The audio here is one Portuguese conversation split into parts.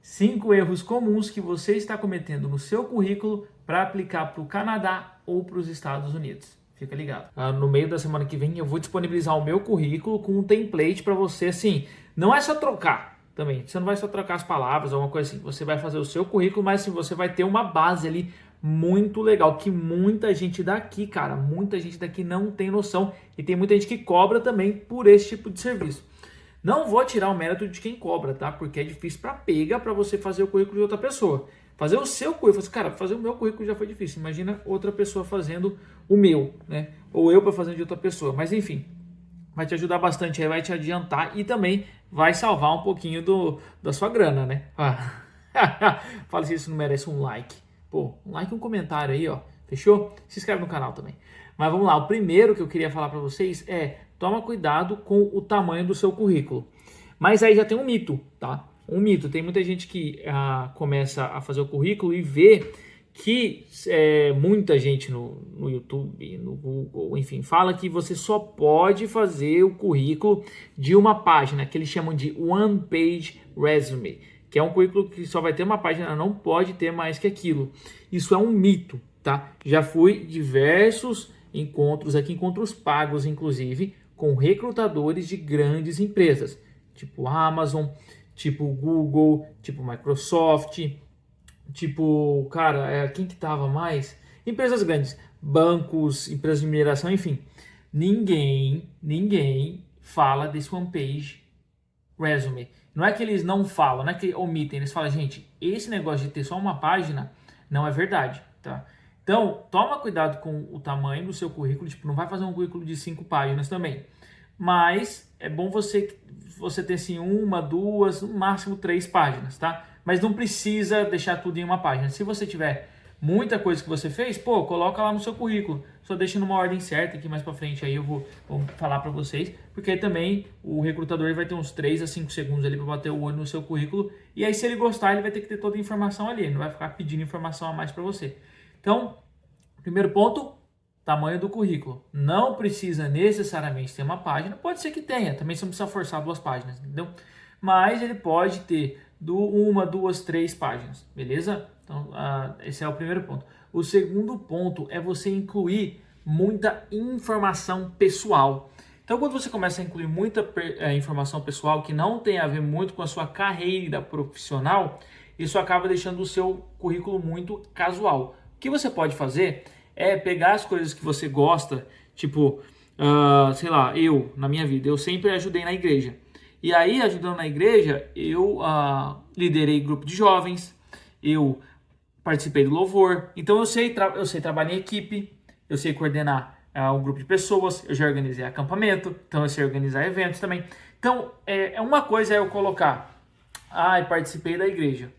5 erros comuns que você está cometendo no seu currículo para aplicar para o Canadá ou para os Estados Unidos. Fica ligado. No meio da semana que vem eu vou disponibilizar o meu currículo com um template para você, assim, não é só trocar também, você não vai só trocar as palavras ou alguma coisa assim, você vai fazer o seu currículo, mas assim, você vai ter uma base ali muito legal, que muita gente daqui, cara, muita gente daqui não tem noção e tem muita gente que cobra também por esse tipo de serviço. Não vou tirar o mérito de quem cobra, tá? Porque é difícil para você fazer o currículo de outra pessoa. Fazer o seu currículo, cara, fazer o meu currículo já foi difícil. Imagina outra pessoa fazendo o meu, né? Ou eu para fazer de outra pessoa. Mas enfim, vai te ajudar bastante aí, vai te adiantar e também vai salvar um pouquinho da sua grana, né? Fala se isso não merece um like. Pô, um like e um comentário aí, ó. Fechou? Se inscreve no canal também. Mas vamos lá, o primeiro que eu queria falar para vocês é: toma cuidado com o tamanho do seu currículo. Mas aí já tem um mito, tá? Um mito. Tem muita gente que começa a fazer o currículo e vê que muita gente no YouTube, no Google, enfim, fala que você só pode fazer o currículo de uma página, que eles chamam de One Page Resume, que é um currículo que só vai ter uma página, não pode ter mais que aquilo. Isso é um mito, tá? Já fui diversos encontros aqui, encontros pagos, inclusive, com recrutadores de grandes empresas, tipo Amazon, tipo Google, tipo Microsoft, tipo, cara, quem que tava mais? Empresas grandes, bancos, empresas de mineração, enfim. Ninguém fala desse One Page Resume. Não é que eles não falam, não é que omitem, eles falam, gente, esse negócio de ter só uma página não é verdade, tá? Então, toma cuidado com o tamanho do seu currículo, tipo, não vai fazer um currículo de 5 páginas também. Mas é bom você ter assim 1, 2, no máximo 3 páginas, tá? Mas não precisa deixar tudo em uma página. Se você tiver muita coisa que você fez, pô, coloca lá no seu currículo. Só deixa numa ordem certa, que mais pra frente aí eu vou falar pra vocês, porque aí também o recrutador vai ter uns 3 a 5 segundos ali pra bater o olho no seu currículo, e aí se ele gostar, ele vai ter que ter toda a informação ali, ele não vai ficar pedindo informação a mais pra você. Então, primeiro ponto, tamanho do currículo. Não precisa necessariamente ter uma página, pode ser que tenha, também você não precisa forçar 2 páginas, entendeu? Mas ele pode ter 1, 2, 3 páginas, beleza? Então, esse é o primeiro ponto. O segundo ponto é você incluir muita informação pessoal. Então, quando você começa a incluir muita informação pessoal que não tem a ver muito com a sua carreira profissional, isso acaba deixando o seu currículo muito casual. O que você pode fazer é pegar as coisas que você gosta, tipo, sei lá, na minha vida, eu sempre ajudei na igreja. E aí, ajudando na igreja, eu liderei grupo de jovens, eu participei do louvor. Então, eu sei trabalhar em equipe, eu sei coordenar um grupo de pessoas, eu já organizei acampamento, então eu sei organizar eventos também. Então, uma coisa é eu colocar, participei da igreja,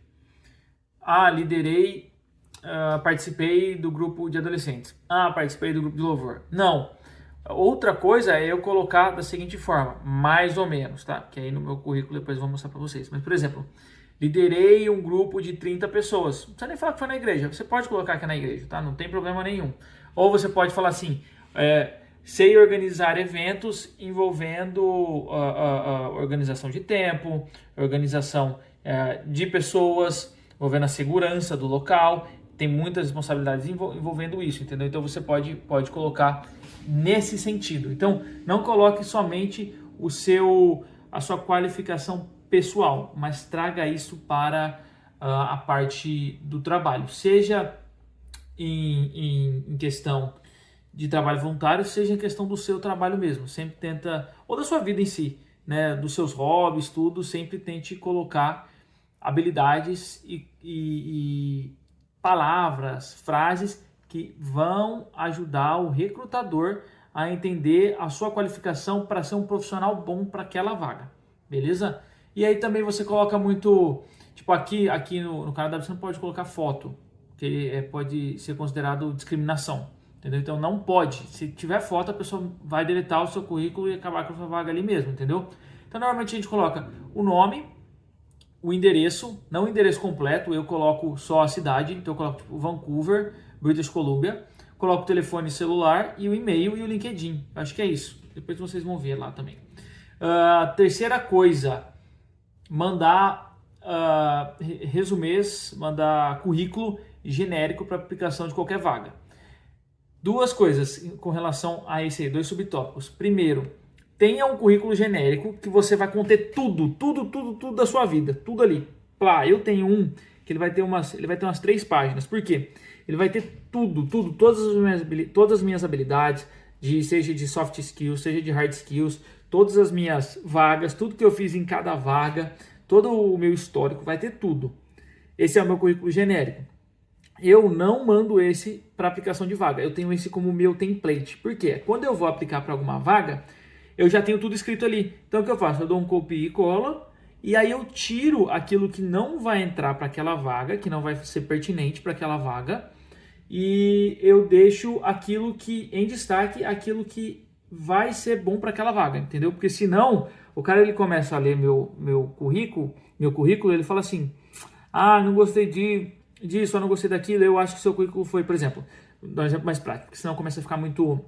liderei, participei do grupo de adolescentes, participei do grupo de louvor. Não. Outra coisa é eu colocar da seguinte forma, mais ou menos, tá? Que aí no meu currículo depois eu vou mostrar para vocês. Mas, por exemplo, liderei um grupo de 30 pessoas. Não precisa nem falar que foi na igreja. Você pode colocar que é na igreja, tá? Não tem problema nenhum. Ou você pode falar assim, sei organizar eventos envolvendo organização de tempo, organização de pessoas, envolvendo a segurança do local. Tem muitas responsabilidades envolvendo isso, entendeu? Então você pode colocar nesse sentido. Então, não coloque somente a sua qualificação pessoal, mas traga isso para a parte do trabalho, seja em questão de trabalho voluntário, seja em questão do seu trabalho mesmo. Sempre tenta, ou da sua vida em si, né, dos seus hobbies, tudo, sempre tente colocar habilidades e palavras, frases que vão ajudar o recrutador a entender a sua qualificação para ser um profissional bom para aquela vaga, beleza? E aí também você coloca muito, tipo aqui no Canadá você não pode colocar foto, que pode ser considerado discriminação, entendeu? Então não pode, se tiver foto a pessoa vai deletar o seu currículo e acabar com a sua vaga ali mesmo, entendeu? Então normalmente a gente coloca o nome, o endereço, não o endereço completo, eu coloco só a cidade, então eu coloco tipo, Vancouver, British Columbia, coloco o telefone celular e o e-mail e o LinkedIn, acho que é isso, depois vocês vão ver lá também. Terceira coisa, mandar resumês, mandar currículo genérico para aplicação de qualquer vaga. Duas coisas com relação a esse aí, 2 subtópicos. Primeiro, tenha um currículo genérico que você vai conter tudo da sua vida, tudo ali. Plá, eu tenho um que ele vai ter umas 3 páginas. Por quê? Ele vai ter todas as minhas habilidades, seja de soft skills, seja de hard skills, todas as minhas vagas, tudo que eu fiz em cada vaga, todo o meu histórico, vai ter tudo. Esse é o meu currículo genérico. Eu não mando esse para aplicação de vaga, eu tenho esse como meu template. Por quê? Quando eu vou aplicar para alguma vaga, eu já tenho tudo escrito ali. Então o que eu faço? Eu dou um copy e cola, e aí eu tiro aquilo que não vai entrar para aquela vaga, que não vai ser pertinente para aquela vaga, e eu deixo aquilo que em destaque, aquilo que vai ser bom para aquela vaga, entendeu? Porque senão o cara ele começa a ler meu currículo, ele fala assim: "Ah, não gostei disso, eu não gostei daquilo, eu acho que o seu currículo foi", por exemplo, dar um exemplo mais prático, porque senão começa a ficar muito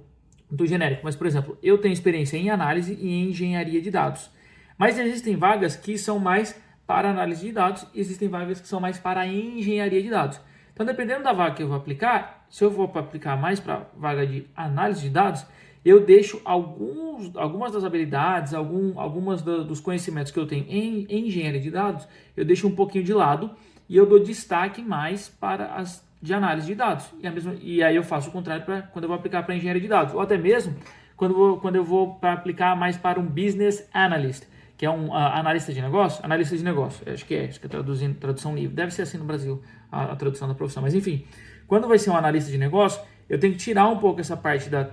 genérico. Mas, por exemplo, eu tenho experiência em análise e em engenharia de dados. Mas existem vagas que são mais para análise de dados e existem vagas que são mais para engenharia de dados. Então, dependendo da vaga que eu vou aplicar, se eu vou aplicar mais para vaga de análise de dados, eu deixo algumas das habilidades, algumas dos conhecimentos que eu tenho em engenharia de dados, eu deixo um pouquinho de lado e eu dou destaque mais para as de análise de dados. E aí eu faço o contrário quando eu vou aplicar para engenharia de dados. Ou até mesmo quando eu vou aplicar mais para um business analyst, que é um analista de negócio. Acho que é tradução livre. Deve ser assim no Brasil, a tradução da profissão. Mas enfim, quando vai ser um analista de negócio, eu tenho que tirar um pouco essa parte da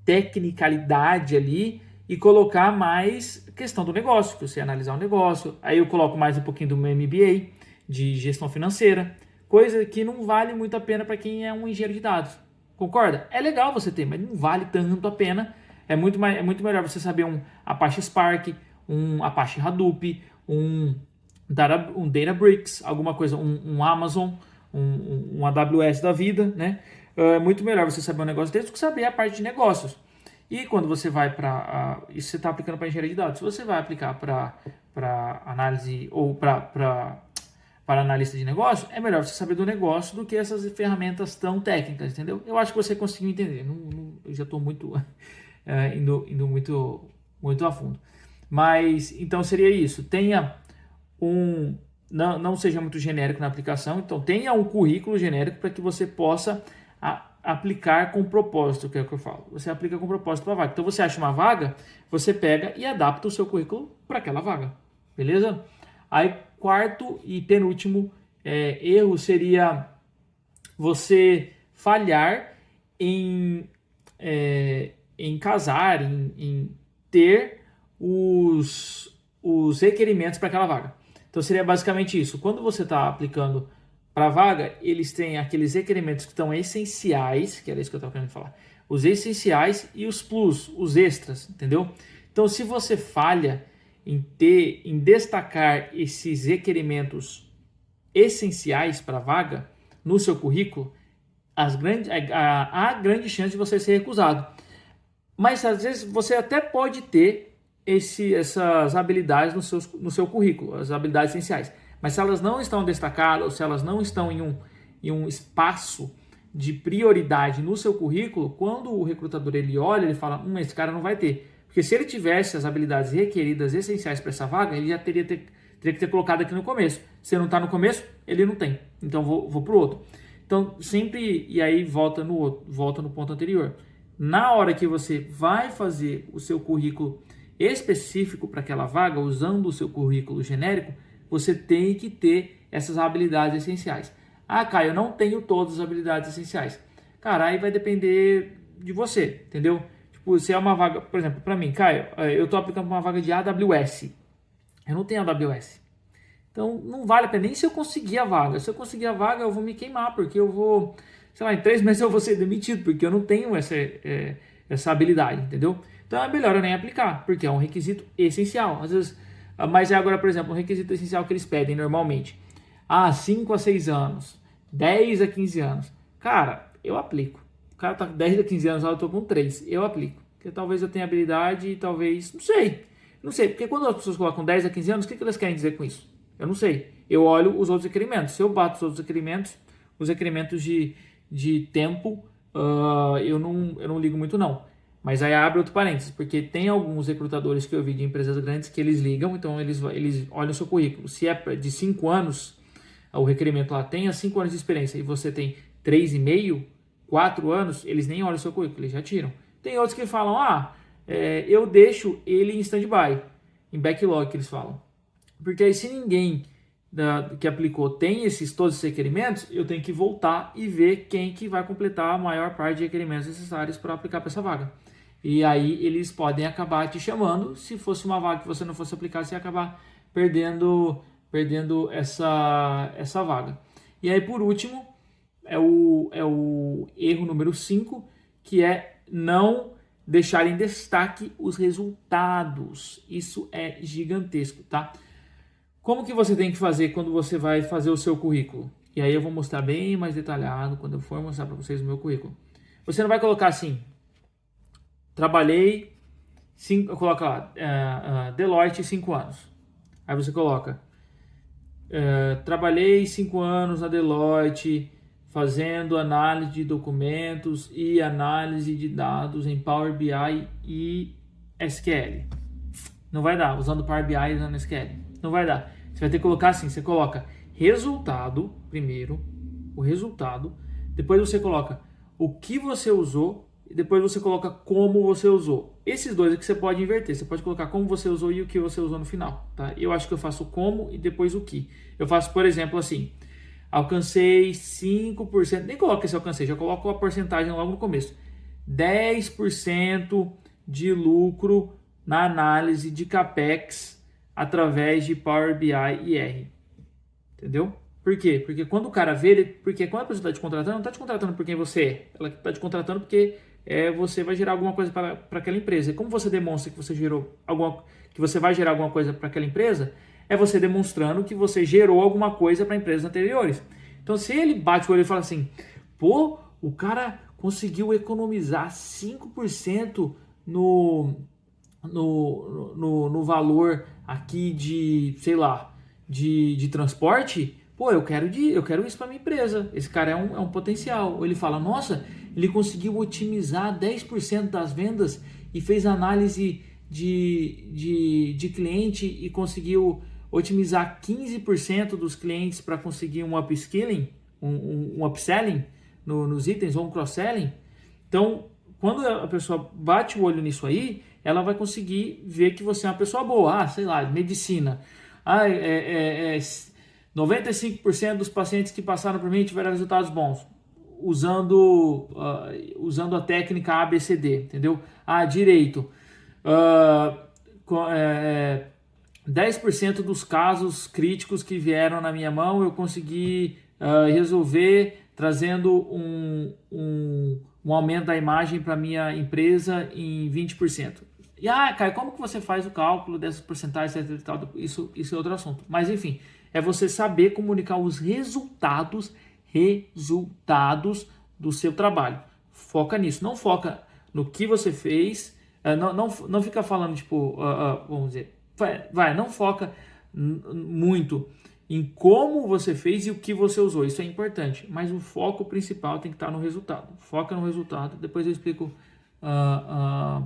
tecnicalidade ali e colocar mais questão do negócio, que eu sei analisar o negócio. Aí eu coloco mais um pouquinho do meu MBA, de gestão financeira, coisa que não vale muito a pena para quem é um engenheiro de dados. Concorda? É legal você ter, mas não vale tanto a pena. É muito melhor você saber um Apache Spark, um Apache Hadoop, um Databricks, alguma coisa, um Amazon, um AWS da vida, né? É muito melhor você saber um negócio desse do que saber a parte de negócios. E quando você vai isso você está aplicando para engenharia de dados. Se você vai aplicar para análise ou para analista de negócio, é melhor você saber do negócio do que essas ferramentas tão técnicas, entendeu? Eu acho que você conseguiu entender. Eu já estou muito indo muito a fundo. Mas então seria isso. Tenha não seja muito genérico na aplicação. Então tenha um currículo genérico para que você possa aplicar com propósito, que é o que eu falo. Você aplica com propósito para a vaga. Então você acha uma vaga, você pega e adapta o seu currículo para aquela vaga. Beleza? Aí, quarto e penúltimo erro seria você falhar em casar, em ter os requerimentos para aquela vaga. Então, seria basicamente isso. Quando você está aplicando para a vaga, eles têm aqueles requerimentos que estão essenciais, que era isso que eu estava querendo falar, os essenciais e os plus, os extras, entendeu? Então, se você falha em destacar esses requerimentos essenciais para a vaga no seu currículo, há grande chance de você ser recusado. Mas às vezes você até pode ter essas habilidades no seu currículo, as habilidades essenciais. Mas se elas não estão destacadas, ou se elas não estão em um espaço de prioridade no seu currículo, quando o recrutador ele olha, ele fala, esse cara não vai ter. Porque se ele tivesse as habilidades requeridas essenciais para essa vaga, ele já teria que ter colocado aqui no começo. Se não está no começo, ele não tem. Então vou para o outro. Então sempre, e aí volta no ponto anterior. Na hora que você vai fazer o seu currículo específico para aquela vaga, usando o seu currículo genérico, você tem que ter essas habilidades essenciais. Ah, Caio, eu não tenho todas as habilidades essenciais. Cara, aí vai depender de você, entendeu? Tipo, se é uma vaga, por exemplo, para mim, Caio, eu estou aplicando para uma vaga de AWS. Eu não tenho AWS. Então, não vale a pena, nem se eu conseguir a vaga. Se eu conseguir a vaga, eu vou me queimar, porque eu vou, sei lá, em 3 meses eu vou ser demitido, porque eu não tenho essa habilidade, entendeu? Então, é melhor eu nem aplicar, porque é um requisito essencial. Às vezes, mas é agora, por exemplo, um requisito essencial que eles pedem normalmente. 5 a 6 anos, 10 a 15 anos. Cara, eu aplico. O cara tá com 10 a 15 anos, eu tô com 3. Eu aplico. Porque talvez eu tenha habilidade e talvez... Não sei. Porque quando as pessoas colocam 10 a 15 anos, o que elas querem dizer com isso? Eu não sei. Eu olho os outros requerimentos. Se eu bato os requerimentos de tempo, eu não ligo muito não. Mas aí abre outro parênteses, porque tem alguns recrutadores que eu vi de empresas grandes que eles ligam, então eles olham o seu currículo. Se é de 5 anos, o requerimento lá tenha 5 anos de experiência e você tem 3,5, 4 anos, eles nem olham o seu currículo, eles já tiram. Tem outros que falam, eu deixo ele em stand-by, em backlog que eles falam. Porque aí se ninguém que aplicou tem todos esses requerimentos, eu tenho que voltar e ver quem que vai completar a maior parte de requerimentos necessários para aplicar para essa vaga. E aí eles podem acabar te chamando. Se fosse uma vaga que você não fosse aplicar, você ia acabar perdendo essa vaga. E aí, por último, é o erro número 5, que é não deixar em destaque os resultados. Isso é gigantesco, tá? Como que você tem que fazer quando você vai fazer o seu currículo? E aí eu vou mostrar bem mais detalhado quando eu for mostrar para vocês o meu currículo. Você não vai colocar assim, trabalhei, coloca lá, Deloitte 5 anos. Aí você coloca, trabalhei 5 anos na Deloitte, fazendo análise de documentos e análise de dados em Power BI e SQL. Não vai dar, usando Power BI e usando SQL. Não vai dar. Você vai ter que colocar assim, você coloca resultado primeiro, o resultado, depois você coloca o que você usou e depois você coloca como você usou. Esses dois aqui você pode inverter, você pode colocar como você usou e o que você usou no final, tá? Eu acho que eu faço como e depois o que. Eu faço, por exemplo, assim, alcancei 5%, nem coloco esse alcancei, já coloco a porcentagem logo no começo. 10% de lucro na análise de CAPEX através de Power BI e R. Entendeu? Por quê? Porque quando o cara vê, porque quando a pessoa está te contratando, não está te contratando por quem você é. Ela está te contratando porque você vai gerar alguma coisa para aquela empresa. E como você demonstra que você vai gerar alguma coisa para aquela empresa, é você demonstrando que você gerou alguma coisa para empresas anteriores. Então, se ele bate o olho e fala assim, pô, o cara conseguiu economizar 5% no valor aqui de, sei lá, de transporte, pô, eu quero isso para minha empresa. Esse cara é um potencial. Ou ele fala, nossa, ele conseguiu otimizar 10% das vendas e fez análise de cliente e conseguiu otimizar 15% dos clientes para conseguir um upskilling, um upselling nos itens ou um cross-selling. Então, quando a pessoa bate o olho nisso aí, ela vai conseguir ver que você é uma pessoa boa. Sei lá, medicina. 95% dos pacientes que passaram por mim tiveram resultados bons, usando a técnica ABCD, entendeu? Direito. 10% dos casos críticos que vieram na minha mão eu consegui resolver trazendo um aumento da imagem para minha empresa em 20%. E Caio, como que você faz o cálculo dessas porcentagens? Isso é outro assunto. Mas enfim, é você saber comunicar os resultados do seu trabalho. Foca nisso, não foca no que você fez, não fica falando tipo, vamos dizer, não foca muito em como você fez e o que você usou. Isso é importante, mas o foco principal tem que estar no resultado. Foca no resultado, depois eu explico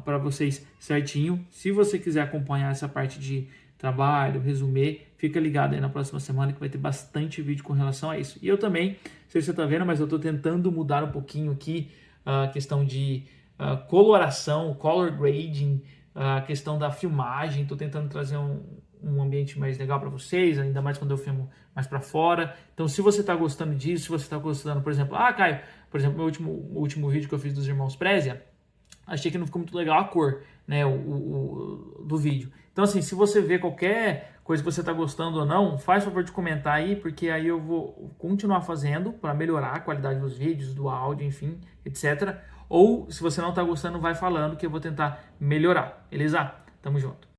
para vocês certinho. Se você quiser acompanhar essa parte de trabalho, resumir, fica ligado aí na próxima semana que vai ter bastante vídeo com relação a isso. E eu também, não sei se você está vendo, mas eu estou tentando mudar um pouquinho aqui a questão de coloração, color grading, a questão da filmagem. Estou tentando trazer um ambiente mais legal para vocês, ainda mais quando eu filmo mais para fora. Então, se você está gostando disso, se você está gostando, por exemplo, Caio, por exemplo, meu último vídeo que eu fiz dos irmãos Prezia, achei que não ficou muito legal a cor, né, do vídeo. Então, assim, se você vê qualquer coisa que você está gostando ou não, faz favor de comentar aí, porque aí eu vou continuar fazendo para melhorar a qualidade dos vídeos, do áudio, enfim, etc. Ou, se você não está gostando, vai falando que eu vou tentar melhorar, beleza? Tamo junto.